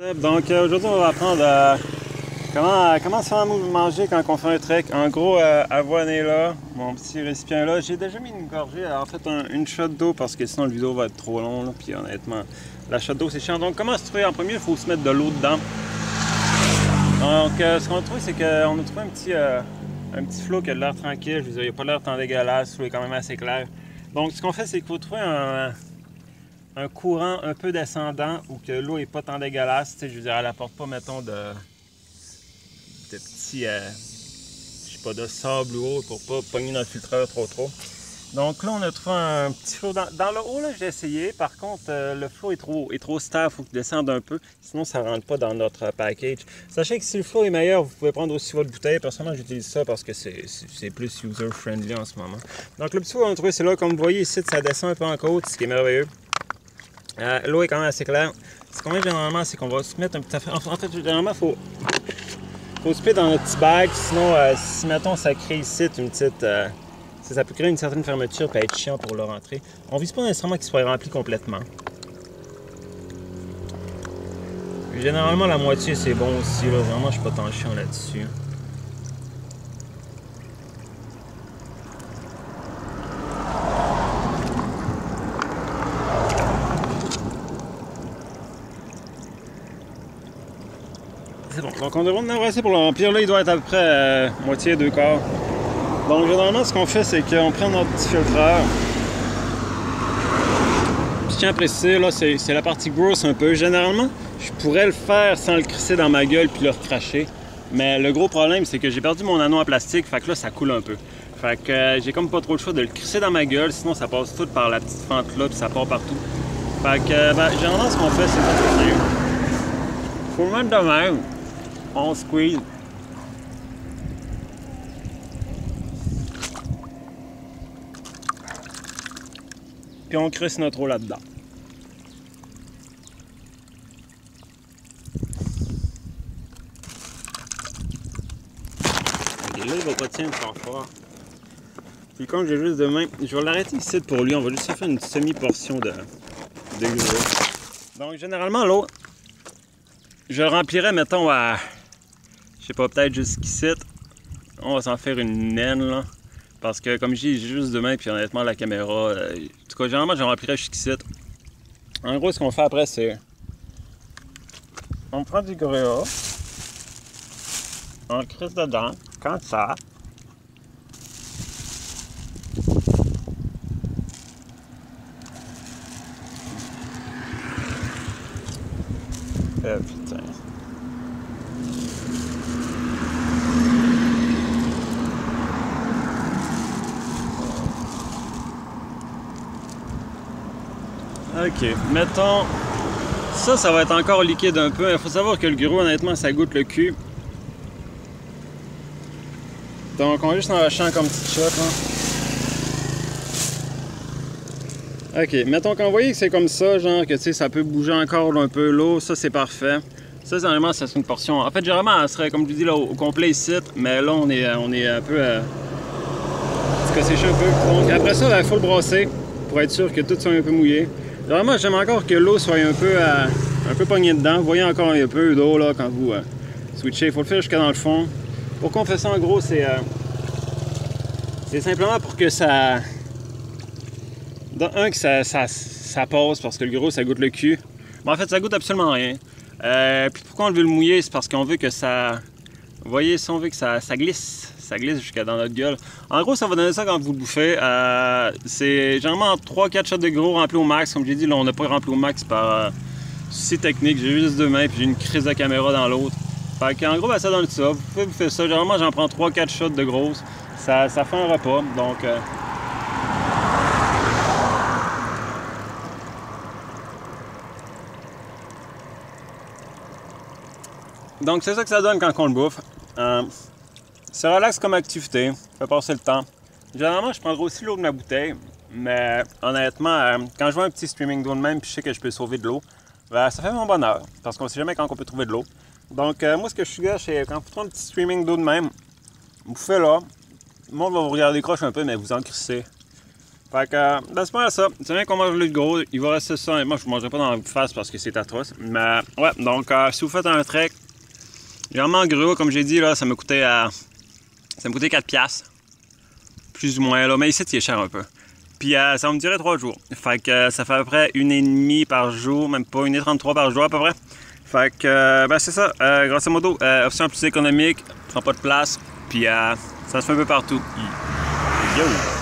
Donc aujourd'hui on va apprendre comment se faire manger quand on fait un trek. En gros, avoine est là, mon petit récipient là. J'ai déjà mis une gorgée, en fait une shot d'eau parce que sinon le vidéo va être trop long. Là, puis honnêtement, la shot d'eau c'est chiant. Donc comment se trouver en premier, il faut se mettre de l'eau dedans. Donc ce qu'on a trouvé, c'est qu'on a trouvé un petit flot qui a de l'air tranquille. Je veux dire, il n'y a pas l'air tant dégueulasse, le flot est quand même assez clair. Donc ce qu'on fait, c'est qu'il faut trouver un courant un peu descendant ou que l'eau n'est pas tant dégueulasse. Je veux dire, elle n'apporte pas, mettons, de petits, je sais pas, de sable ou autre pour pas pogner dans le filtreur trop. Donc là, on a trouvé un petit flot. Dans le haut, là, j'ai essayé. Par contre, le flot est trop stable. Il faut qu'il descende un peu. Sinon, ça ne rentre pas dans notre package. Sachez que si le flot est meilleur, vous pouvez prendre aussi votre bouteille. Personnellement, j'utilise ça parce que c'est plus user-friendly en ce moment. Donc, le petit flot qu'on a trouvé, c'est là. Comme vous voyez ici, ça descend un peu en côte, ce qui est merveilleux. L'eau est quand même assez claire. Ce qu'on met généralement, c'est qu'on va se mettre un petit affaire. En fait, généralement, il faut se mettre dans notre petit bag. Sinon, si mettons ça crée ici une petite. Ça peut créer une certaine fermeture et être chiant pour le rentrer. On ne vise pas nécessairement qu'il soit rempli complètement. Généralement, la moitié c'est bon aussi. Là. Vraiment, je suis pas tant chiant là-dessus. C'est bon. Donc on devrait en avoir assez pour le remplir. Là, il doit être à peu près moitié, 2/4. Donc généralement, ce qu'on fait, c'est qu'on prend notre petit filtreur. Je tiens à préciser, là, c'est la partie grosse un peu. Généralement, je pourrais le faire sans le crisser dans ma gueule puis le recracher. Mais le gros problème, c'est que j'ai perdu mon anneau en plastique, fait que là, ça coule un peu. Fait que j'ai comme pas trop le choix de le crisser dans ma gueule, sinon ça passe tout par la petite fente là puis ça part partout. Fait que, généralement, ce qu'on fait, c'est pas simple. Faut le mettre de même. On squeeze. Puis on crisse notre eau là-dedans. Et là, il va pas tenir fort. Puis comme j'ai juste de main, je vais l'arrêter ici pour lui. On va juste faire une semi-portion de gros. Donc généralement, l'eau, je le remplirais, mettons, à, je sais pas, peut-être jusqu'ici. On va s'en faire une naine, là. Parce que, comme je dis, j'ai juste de main, puis honnêtement, la caméra... en tout cas, généralement, je remplirais jusqu'ici. En gros, ce qu'on fait après, c'est... On prend du Gorea. On le crisse dedans, comme ça. Putain. Ok, mettons, ça va être encore liquide un peu. Il faut savoir que le gros, honnêtement, ça goûte le cul. Donc, on va juste en lâcher comme petite shot. Hein. Ok, mettons qu'on voyait que c'est comme ça, genre que tu sais, ça peut bouger encore un peu l'eau, ça c'est parfait. Ça, généralement, c'est une portion. En fait, généralement, elle serait, comme je vous dis, là, au complet ici, mais là, on est un peu. En tout cas, c'est un peu. Donc, après ça, il faut le brasser pour être sûr que tout soit un peu mouillé. Vraiment, j'aime encore que l'eau soit un peu pognée dedans. Vous voyez encore un peu d'eau là quand vous switchez. Il faut le faire jusqu'à dans le fond. Pourquoi on fait ça en gros, c'est simplement pour que ça... que ça passe, parce que le gros, ça goûte le cul. Bon, en fait, ça goûte absolument rien. Puis pourquoi on veut le mouiller, c'est parce qu'on veut que ça... Vous voyez, si on veut que ça glisse. Ça glisse jusqu'à dans notre gueule. En gros, ça va donner ça quand vous le bouffez. C'est généralement 3-4 shots de gros remplis au max. Comme j'ai dit, là, on n'a pas rempli au max par souci technique. J'ai juste deux mains puis j'ai une crise de caméra dans l'autre. Fait qu'en gros, ça donne ça. Vous pouvez bouffer ça. Généralement, j'en prends 3-4 shots de grosses. Ça fait un repas. Donc c'est ça que ça donne quand on le bouffe. C'est relax comme activité, fait passer le temps. Généralement, je prendrai aussi l'eau de ma bouteille, mais honnêtement, quand je vois un petit streaming d'eau de même puis je sais que je peux sauver de l'eau, ça fait mon bonheur, parce qu'on sait jamais quand on peut trouver de l'eau. Donc moi, ce que je suggère, c'est quand vous trouvez un petit streaming d'eau de même, vous faites là, le monde va vous regarder croche un peu, mais vous en crissez. Fait que, ben, c'est pas ça. C'est bien qu'on mange le gros. Il va rester ça. Moi, je ne mangerai pas dans la face parce que c'est atroce. Mais, ouais, donc, si vous faites un trek, vraiment gros, comme j'ai dit, là, ça m'a coûté 4$. Plus ou moins, là. Mais ici, il est cher un peu. Puis, ça va me durer 3 jours. Fait que, ça fait à peu près 1,5 par jour, même pas 1,33 par jour à peu près. Fait que, ben, c'est ça. Grosso modo, option plus économique, prend pas de place. Puis, ça se fait un peu partout. Yo!